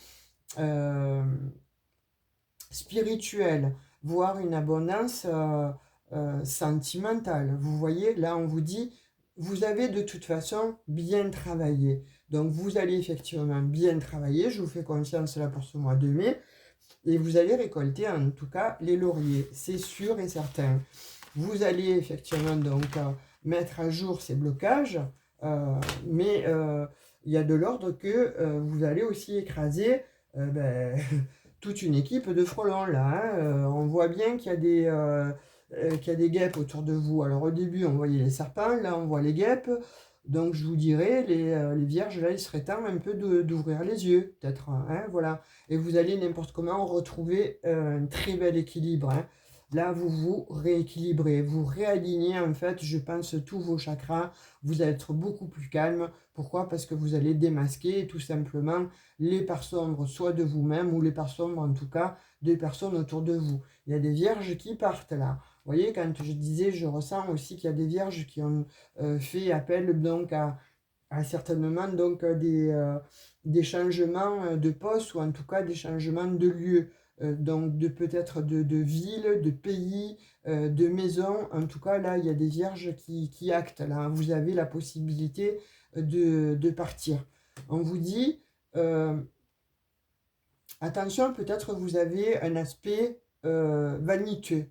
Speaker 1: spirituelle, voire une abondance sentimentale. Vous voyez, là on vous dit, vous avez de toute façon bien travaillé. Donc vous allez effectivement bien travailler, je vous fais confiance là pour ce mois de mai, et vous allez récolter en tout cas les lauriers, c'est sûr et certain. Vous allez effectivement donc mettre à jour ces blocages, mais il y a de l'ordre que vous allez aussi écraser toute une équipe de frelons là. Hein. On voit bien qu'il y a des guêpes autour de vous. Alors au début on voyait les serpents, là on voit les guêpes. Donc je vous dirais, les vierges, là il serait temps un peu d'ouvrir les yeux, peut-être. Hein, voilà. Et vous allez n'importe comment retrouver un très bel équilibre. Hein. Là, vous vous rééquilibrez, vous réalignez en fait, je pense, tous vos chakras. Vous allez être beaucoup plus calme. Pourquoi? Parce que vous allez démasquer tout simplement les parts sombres, soit de vous-même ou les parts sombres en tout cas des personnes autour de vous. Il y a des vierges qui partent là. Vous voyez, quand je disais, je ressens aussi qu'il y a des vierges qui ont fait appel donc à certainement donc des changements de poste ou en tout cas des changements de lieu. Donc peut-être de ville, de pays, de maison. En tout cas, là, il y a des vierges qui actent. Là, vous avez la possibilité de partir. On vous dit, attention, peut-être vous avez un aspect vaniteux.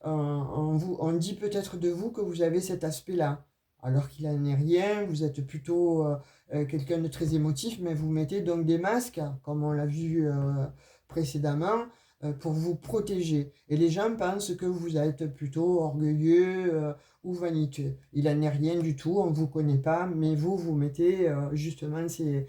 Speaker 1: On dit peut-être de vous que vous avez cet aspect-là, alors qu'il n'en est rien, vous êtes plutôt quelqu'un de très émotif, mais vous mettez donc des masques, comme on l'a vu précédemment, pour vous protéger. Et les gens pensent que vous êtes plutôt orgueilleux ou vaniteux. Il n'en est rien du tout, on ne vous connaît pas, mais vous mettez justement ces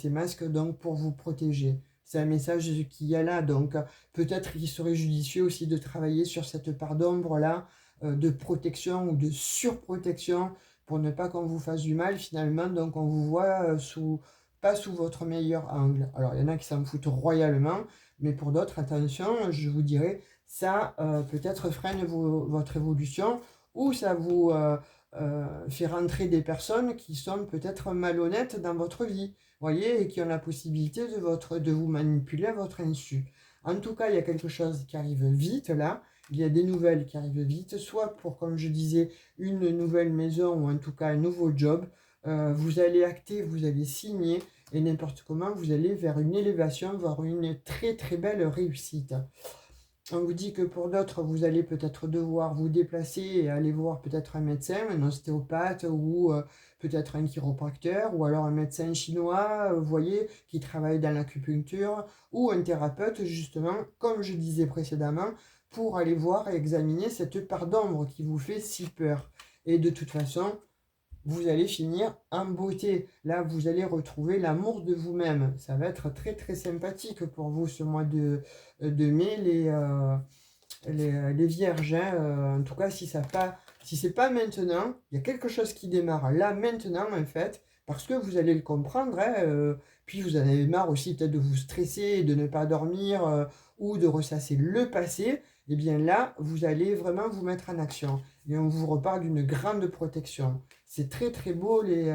Speaker 1: masques donc pour vous protéger. C'est un message qu'il y a là, donc peut-être qu'il serait judicieux aussi de travailler sur cette part d'ombre-là, de protection ou de surprotection, pour ne pas qu'on vous fasse du mal finalement, donc on vous voit pas sous votre meilleur angle. Alors il y en a qui s'en foutent royalement, mais pour d'autres, attention, je vous dirais, ça peut-être freine votre évolution, ou ça vous fait rentrer des personnes qui sont peut-être malhonnêtes dans votre vie. Voyez, et qui ont la possibilité de vous manipuler à votre insu. En tout cas, il y a quelque chose qui arrive vite là, il y a des nouvelles qui arrivent vite, soit pour, comme je disais, une nouvelle maison ou en tout cas un nouveau job. Vous allez acter, vous allez signer, et n'importe comment, vous allez vers une élévation, vers une très très belle réussite. On vous dit que pour d'autres, vous allez peut-être devoir vous déplacer et aller voir peut-être un médecin, un ostéopathe ou peut-être un chiropracteur ou alors un médecin chinois, vous voyez, qui travaille dans l'acupuncture ou un thérapeute justement, comme je disais précédemment, pour aller voir et examiner cette part d'ombre qui vous fait si peur. Et de toute façon, vous allez finir en beauté. Là, vous allez retrouver l'amour de vous-même. Ça va être très très sympathique pour vous ce mois de mai, les vierges. Hein. En tout cas, si c'est pas maintenant, il y a quelque chose qui démarre là maintenant en fait, parce que vous allez le comprendre. Hein. Puis vous en avez marre aussi peut-être de vous stresser, de ne pas dormir ou de ressasser le passé. Et bien là, vous allez vraiment vous mettre en action. Et on vous reparle d'une grande protection. C'est très très beau les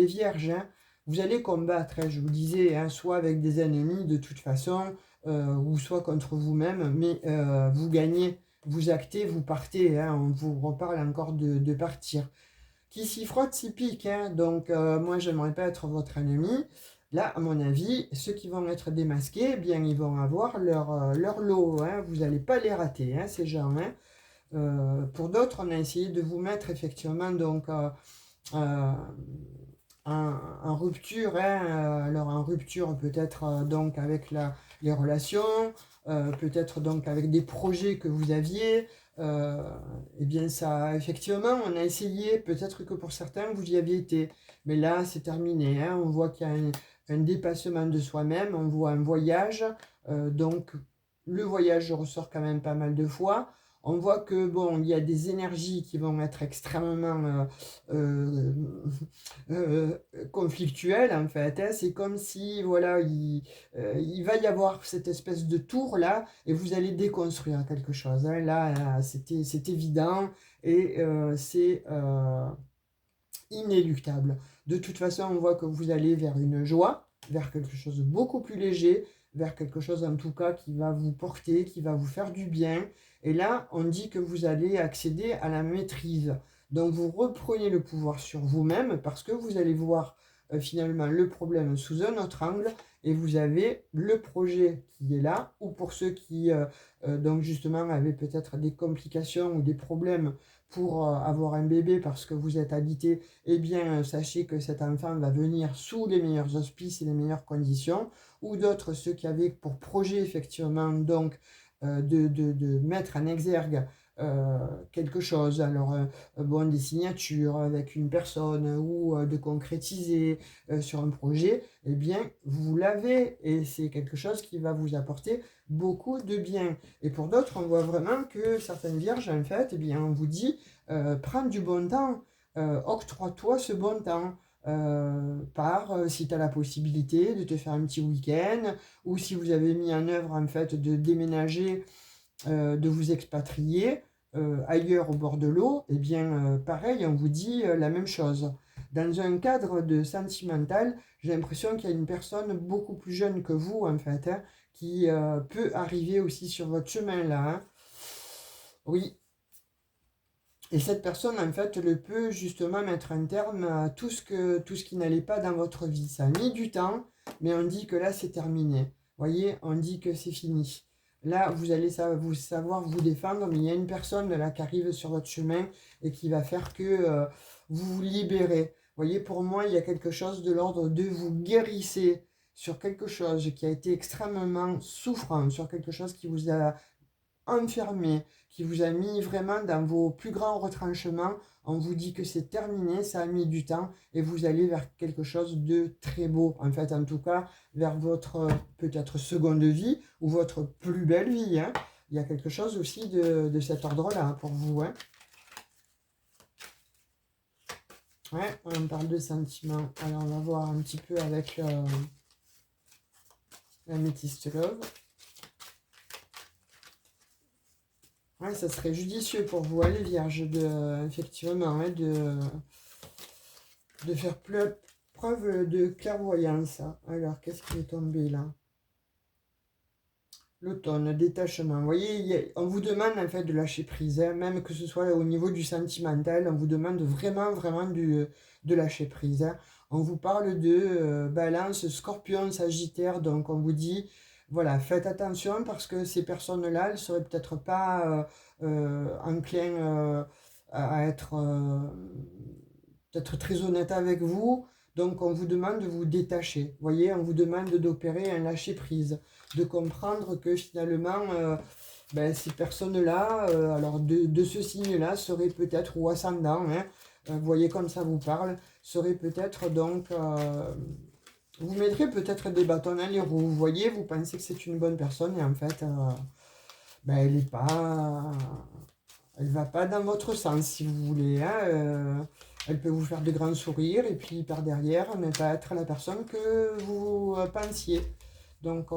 Speaker 1: vierges. Hein. Vous allez combattre, hein, je vous disais, hein, soit avec des ennemis de toute façon, ou soit contre vous-même, mais vous gagnez, vous actez, vous partez. Hein, on vous reparle encore de partir. qui s'y frotte s'y pique, hein. Donc moi j'aimerais pas être votre ennemi. Là, à mon avis, ceux qui vont être démasqués, eh bien ils vont avoir leur lot, hein. Vous n'allez pas les rater, hein, ces gens, hein. Pour d'autres, on a essayé de vous mettre effectivement donc euh, en rupture, hein, alors en rupture peut-être donc avec les relations, peut-être donc avec des projets que vous aviez. Eh bien ça, effectivement, on a essayé, peut-être que pour certains, vous y aviez été, mais là, c'est terminé, hein. On voit qu'il y a un dépassement de soi-même, on voit un voyage, donc le voyage ressort quand même pas mal de fois. On voit que bon, il y a des énergies qui vont être extrêmement euh, euh, conflictuelles en fait, hein. C'est comme si voilà, il va y avoir cette espèce de tour là, et vous allez déconstruire quelque chose, hein. Là, c'est évident et c'est inéluctable. De toute façon, on voit que vous allez vers une joie, vers quelque chose de beaucoup plus léger, vers quelque chose en tout cas qui va vous porter, qui va vous faire du bien. Et là, on dit que vous allez accéder à la maîtrise. Donc vous reprenez le pouvoir sur vous-même parce que vous allez voir finalement le problème sous un autre angle et vous avez le projet qui est là, ou pour ceux qui donc justement avaient peut-être des complications ou des problèmes pour avoir un bébé parce que vous êtes habité, eh bien, sachez que cet enfant va venir sous les meilleurs auspices et les meilleures conditions. Ou d'autres, ceux qui avaient pour projet, effectivement, donc, de mettre en exergue quelque chose, alors bon, des signatures avec une personne ou de concrétiser sur un projet, eh bien, vous l'avez et c'est quelque chose qui va vous apporter beaucoup de bien. Et pour d'autres, on voit vraiment que certaines vierges, en fait, eh bien, on vous dit, prends du bon temps, octroie-toi ce bon temps. Si tu as la possibilité de te faire un petit week-end, ou si vous avez mis en œuvre en fait de déménager, de vous expatrier ailleurs au bord de l'eau, eh bien pareil, on vous dit la même chose. Dans un cadre de sentimental, j'ai l'impression qu'il y a une personne beaucoup plus jeune que vous en fait, hein, qui peut arriver aussi sur votre chemin là, hein. Oui, et cette personne, en fait, le peut justement mettre un terme à tout ce qui n'allait pas dans votre vie. Ça a mis du temps, mais on dit que là, c'est terminé. Vous voyez, on dit que c'est fini. Là, vous allez vous savoir vous défendre, mais il y a une personne là qui arrive sur votre chemin et qui va faire que vous vous libérez. Vous voyez, pour moi, il y a quelque chose de l'ordre de vous guérissez sur quelque chose qui a été extrêmement souffrant, sur quelque chose qui vous a enfermé, qui vous a mis vraiment dans vos plus grands retranchements. On vous dit que c'est terminé, ça a mis du temps et vous allez vers quelque chose de très beau. En fait, en tout cas, vers votre peut-être seconde vie ou votre plus belle vie, hein. Il y a quelque chose aussi de cet ordre-là hein, pour vous, hein. Ouais, on parle de sentiments. Alors, on va voir un petit peu avec la métiste love. Ouais, ça serait judicieux pour vous, les vierges, effectivement, hein, de faire preuve de clairvoyance. Alors, qu'est-ce qui est tombé là? L'automne, détachement. Vous voyez, on vous demande en fait de lâcher prise, hein, même que ce soit au niveau du sentimental, on vous demande vraiment, vraiment de lâcher prise, hein. On vous parle de balance, scorpion, sagittaire, donc on vous dit, voilà, faites attention parce que ces personnes-là, elles ne seraient peut-être pas enclins à être peut-être très honnête avec vous. Donc on vous demande de vous détacher. Vous voyez, on vous demande d'opérer un lâcher-prise, de comprendre que finalement, ces personnes-là, alors de ce signe-là, seraient peut-être, ou ascendant, hein, vous voyez comme ça vous parle, seraient peut-être donc... vous mettrez peut-être des bâtons dans les roues. Vous voyez, vous pensez que c'est une bonne personne et en fait, elle est pas... Elle va pas dans votre sens, si vous voulez, hein. Elle peut vous faire de grands sourires et puis par derrière, ne pas être la personne que vous pensiez. Donc,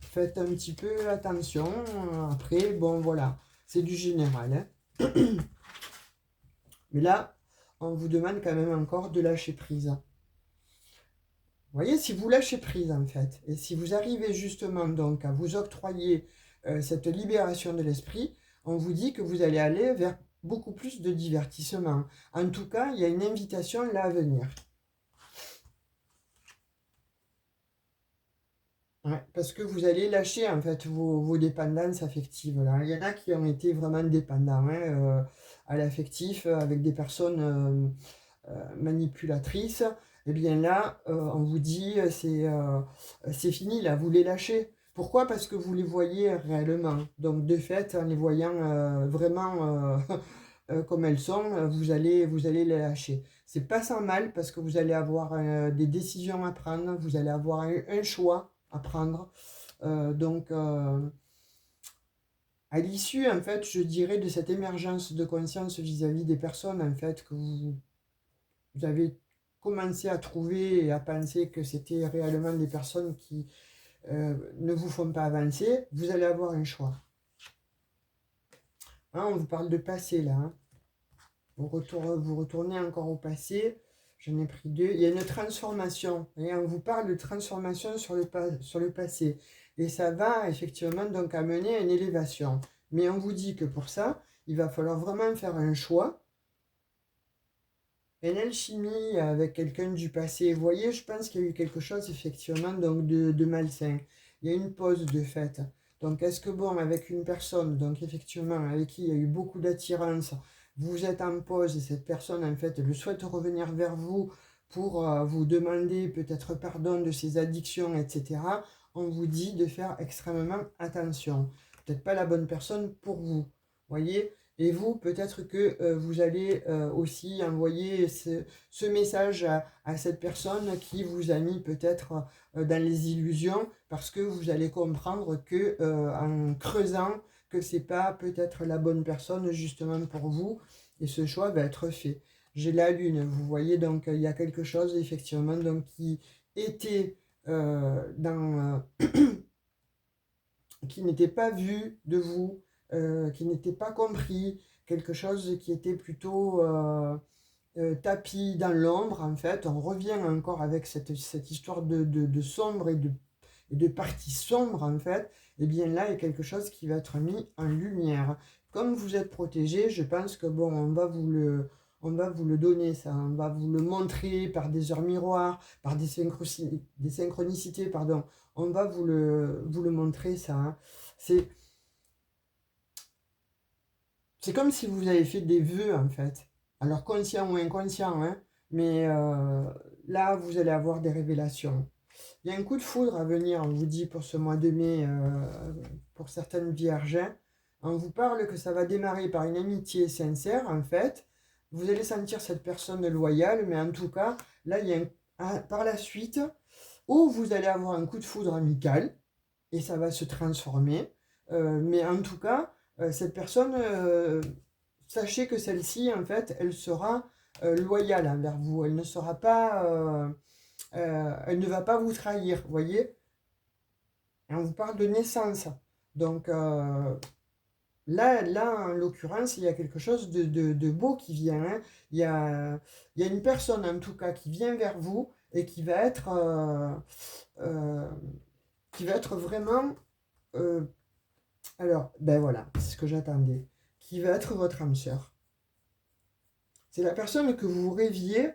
Speaker 1: faites un petit peu attention. Après, bon, voilà, c'est du général, hein. Mais là, on vous demande quand même encore de lâcher prise. Vous voyez, si vous lâchez prise, en fait, et si vous arrivez justement donc à vous octroyer cette libération de l'esprit, on vous dit que vous allez aller vers beaucoup plus de divertissement. En tout cas, il y a une invitation là à venir. Ouais, parce que vous allez lâcher en fait vos dépendances affectives là. Il y en a qui ont été vraiment dépendants à l'affectif avec des personnes manipulatrices. Et bien là, on vous dit c'est fini là, vous les lâchez. Pourquoi? Parce que vous les voyez réellement. Donc de fait, en les voyant vraiment comme elles sont, vous allez les lâcher. C'est pas sans mal parce que vous allez avoir des décisions à prendre, vous allez avoir un choix à prendre. Donc, à l'issue, en fait, je dirais de cette émergence de conscience vis-à-vis des personnes, en fait, que vous avez commencé à trouver et à penser que c'était réellement des personnes qui ne vous font pas avancer, vous allez avoir un choix. Hein, on vous parle de passé, là. Hein. Vous retournez encore au passé. J'en ai pris deux. Il y a une transformation. Et on vous parle de transformation sur le passé. Et ça va effectivement donc amener à une élévation. Mais on vous dit que pour ça, il va falloir vraiment faire un choix. Une alchimie avec quelqu'un du passé. Vous voyez, je pense qu'il y a eu quelque chose effectivement donc de malsain. Il y a une pause de fait. Donc est-ce que bon, avec une personne, donc effectivement, avec qui il y a eu beaucoup d'attirance, vous êtes en pause et cette personne en fait, elle souhaite revenir vers vous pour vous demander peut-être pardon de ses addictions, etc. On vous dit de faire extrêmement attention. Peut-être pas la bonne personne pour vous. Voyez? Et vous, peut-être que vous allez aussi envoyer ce message à cette personne qui vous a mis peut-être dans les illusions, parce que vous allez comprendre que en creusant, que c'est pas peut-être la bonne personne justement pour vous, et ce choix va être fait. J'ai la lune, vous voyez, donc il y a quelque chose effectivement donc, qui était qui n'était pas vu de vous, qui n'était pas compris, quelque chose qui était plutôt tapis dans l'ombre, en fait. On revient encore avec cette histoire de sombre et de partie sombre, en fait. Et bien là, il y a quelque chose qui va être mis en lumière. Comme vous êtes protégé, je pense que bon, on va vous le donner, ça. On va vous le montrer par des heures miroirs, par des synchronicités, pardon. On va vous le montrer, ça. Hein. C'est, c'est comme si vous avez fait des vœux, en fait. Alors, conscient ou inconscient, hein, mais là, vous allez avoir des révélations. Il y a un coup de foudre à venir, on vous dit, pour ce mois de mai, pour certaines vierges. Hein. On vous parle que ça va démarrer par une amitié sincère, en fait. Vous allez sentir cette personne loyale, mais en tout cas, là, il y a par la suite, où vous allez avoir un coup de foudre amical, et ça va se transformer. Mais en tout cas, cette personne, sachez que celle-ci, en fait, elle sera loyale envers vous. Elle ne sera pas, elle ne va pas vous trahir, vous voyez. Et on vous parle de naissance. Donc là, en l'occurrence, il y a quelque chose de beau qui vient. Hein. Il y a une personne, en tout cas, qui vient vers vous et euh, qui va être vraiment euh, alors, ben voilà, c'est ce que j'attendais. Qui va être votre âme sœur. C'est la personne que vous rêviez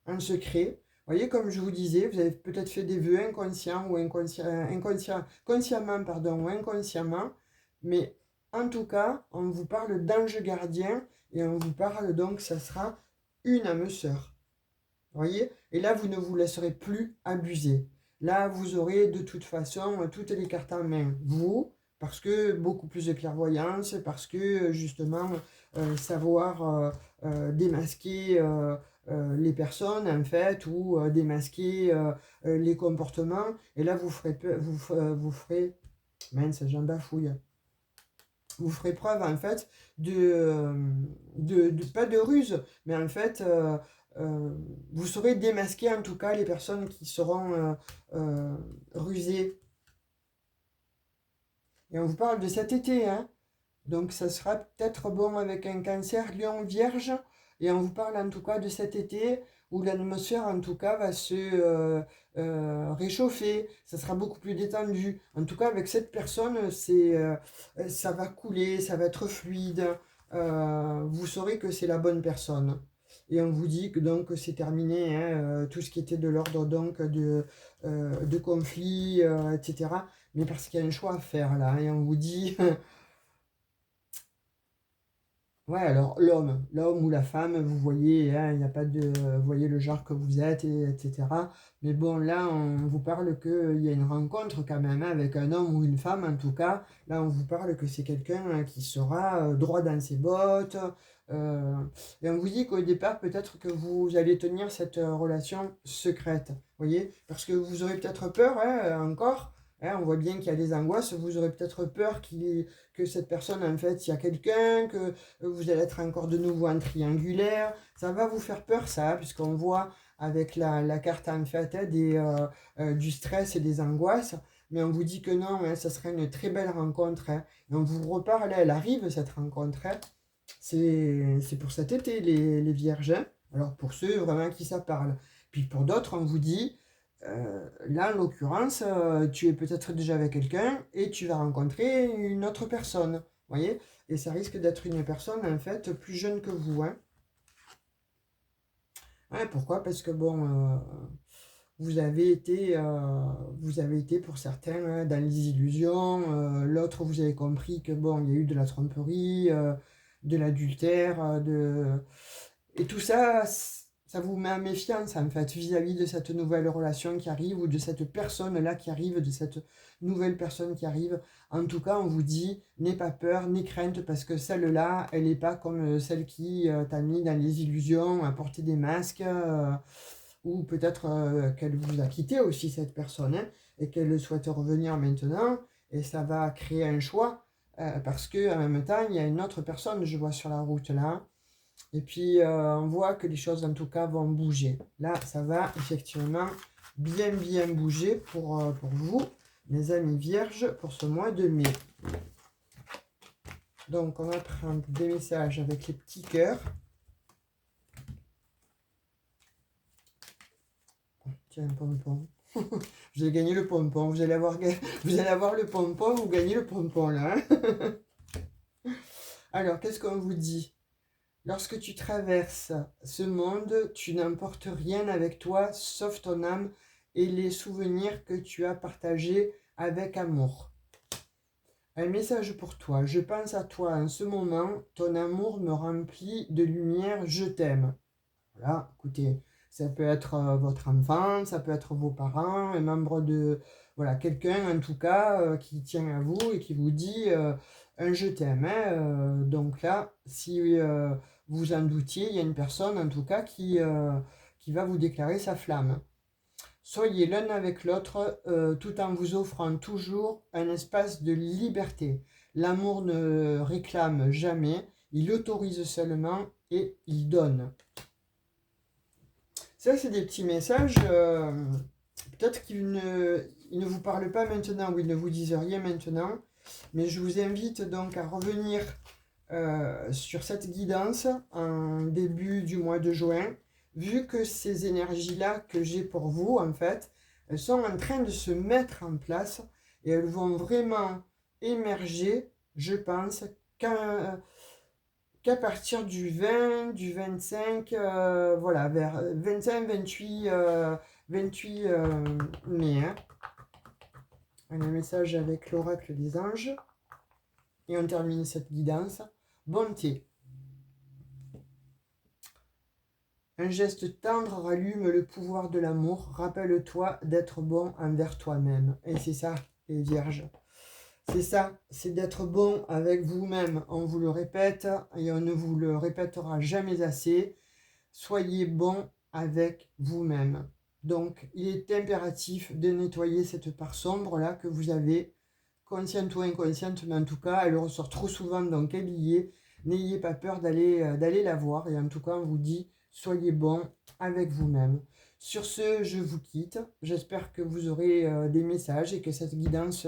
Speaker 1: en secret. Vous voyez, comme je vous disais, vous avez peut-être fait des vœux inconscients ou consciemment, pardon, ou inconsciemment. Mais en tout cas, on vous parle d'ange gardien et on vous parle donc, ça sera une âme sœur. Vous voyez? Et là, vous ne vous laisserez plus abuser. Là, vous aurez de toute façon toutes les cartes en main. Vous, parce que beaucoup plus de clairvoyance, parce que justement, savoir démasquer les personnes, en fait, ou démasquer les comportements. Et là, vous ferez, mince, j'en bafouille. Vous ferez preuve, en fait, pas de ruse, mais en fait, euh, vous saurez démasquer en tout cas les personnes qui seront rusées. Et on vous parle de cet été, hein. Donc ça sera peut-être bon avec un cancer lion vierge. Et on vous parle en tout cas de cet été où l'atmosphère en tout cas va se réchauffer. Ça sera beaucoup plus détendu. En tout cas avec cette personne, ça va couler, ça va être fluide. vous saurez que c'est la bonne personne. Et on vous dit que donc c'est terminé, hein, tout ce qui était de l'ordre donc de conflit, etc. Mais parce qu'il y a un choix à faire là, et on vous dit ouais, alors l'homme ou la femme, vous voyez, hein, il n'y a pas de, vous voyez le genre que vous êtes, etc. Mais bon, là, on vous parle qu'il y a une rencontre quand même, hein, avec un homme ou une femme, en tout cas. Là, on vous parle que c'est quelqu'un qui sera droit dans ses bottes. euh, et on vous dit qu'au départ, peut-être que vous allez tenir cette relation secrète, vous voyez, parce que vous aurez peut-être peur, hein, encore. Hein, on voit bien qu'il y a des angoisses, vous aurez peut-être peur que cette personne, en fait, il y a quelqu'un, que vous allez être encore de nouveau en triangulaire. Ça va vous faire peur, ça, puisqu'on voit avec la carte en fait, hein, du stress et des angoisses. Mais on vous dit que non, hein, ça serait une très belle rencontre. Hein. Et on vous reparle, elle arrive, cette rencontre. Hein. C'est pour cet été, les vierges. Hein. Alors pour ceux vraiment qui ça parle. Puis pour d'autres, on vous dit, là en l'occurrence, tu es peut-être déjà avec quelqu'un et tu vas rencontrer une autre personne. Vous voyez? Et ça risque d'être une personne en fait plus jeune que vous. Hein. Ouais, pourquoi? Parce que bon, vous avez été pour certains, hein, dans les illusions. L'autre, vous avez compris que bon, il y a eu de la tromperie, de l'adultère, et tout ça, ça vous met en méfiance en fait vis-à-vis de cette nouvelle relation qui arrive ou de cette personne-là qui arrive, de cette nouvelle personne qui arrive. En tout cas, on vous dit, n'aie pas peur, n'aie crainte parce que celle-là, elle n'est pas comme celle qui t'a mis dans les illusions, à porter des masques, ou peut-être qu'elle vous a quitté aussi cette personne, hein, et qu'elle souhaite revenir maintenant, et ça va créer un choix. Parce que en même temps, il y a une autre personne, je vois sur la route là, et puis, on voit que les choses, en tout cas, vont bouger. Là, ça va effectivement bien bouger pour vous, mes amis vierges, pour ce mois de mai. Donc, on va prendre des messages avec les petits cœurs. Tiens, un pompon. Vous avez gagné le pompon. Vous allez avoir le pompon, vous gagnez le pompon, là. Hein. Alors, qu'est-ce qu'on vous dit? Lorsque tu traverses ce monde, tu n'emportes rien avec toi sauf ton âme et les souvenirs que tu as partagés avec amour. Un message pour toi. Je pense à toi en ce moment. Ton amour me remplit de lumière. Je t'aime. Voilà, écoutez, ça peut être votre enfant, ça peut être vos parents, un membre de... Voilà, quelqu'un en tout cas qui tient à vous et qui vous dit un je t'aime. Hein, donc là, si vous en doutiez, il y a une personne en tout cas qui va vous déclarer sa flamme. Soyez l'un avec l'autre tout en vous offrant toujours un espace de liberté. L'amour ne réclame jamais, il autorise seulement et il donne. Ça, c'est des petits messages, peut-être ils ne vous parlent pas maintenant ou ils ne vous disent rien maintenant, mais je vous invite donc à revenir sur cette guidance en début du mois de juin, vu que ces énergies-là que j'ai pour vous, en fait, elles sont en train de se mettre en place et elles vont vraiment émerger, je pense, qu'à partir du 20, du 25, voilà, vers 25, 28, 28 mai. Hein. Un message avec l'oracle des anges. Et on termine cette guidance. Bonté. Un geste tendre rallume le pouvoir de l'amour. Rappelle-toi d'être bon envers toi-même. Et c'est ça, les vierges. C'est ça, c'est d'être bon avec vous-même. On vous le répète et on ne vous le répétera jamais assez. Soyez bon avec vous-même. Donc, il est impératif de nettoyer cette part sombre-là que vous avez, consciente ou inconsciente, mais en tout cas, elle ressort trop souvent, donc elle y est. N'ayez pas peur d'aller la voir. Et en tout cas, on vous dit, soyez bon avec vous-même. Sur ce, je vous quitte. J'espère que vous aurez des messages et que cette guidance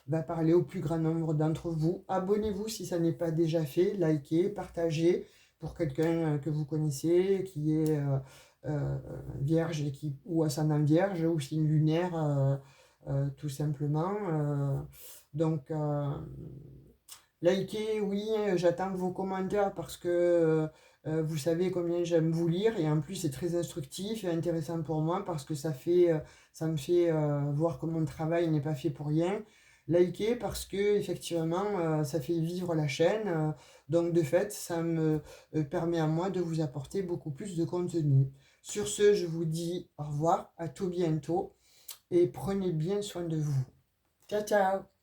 Speaker 1: va parler au plus grand nombre d'entre vous. Abonnez-vous si ça n'est pas déjà fait. Likez, partagez pour quelqu'un que vous connaissez, qui est vierge ou ascendant vierge ou signe lunaire, tout simplement. Donc, Likez, oui, j'attends vos commentaires parce que vous savez combien j'aime vous lire et en plus c'est très instructif et intéressant pour moi parce que ça me fait voir que mon travail n'est pas fait pour rien. Likez parce que effectivement ça fait vivre la chaîne, donc de fait ça me permet à moi de vous apporter beaucoup plus de contenu. Sur ce, je vous dis au revoir, à tout bientôt et prenez bien soin de vous. Ciao ciao!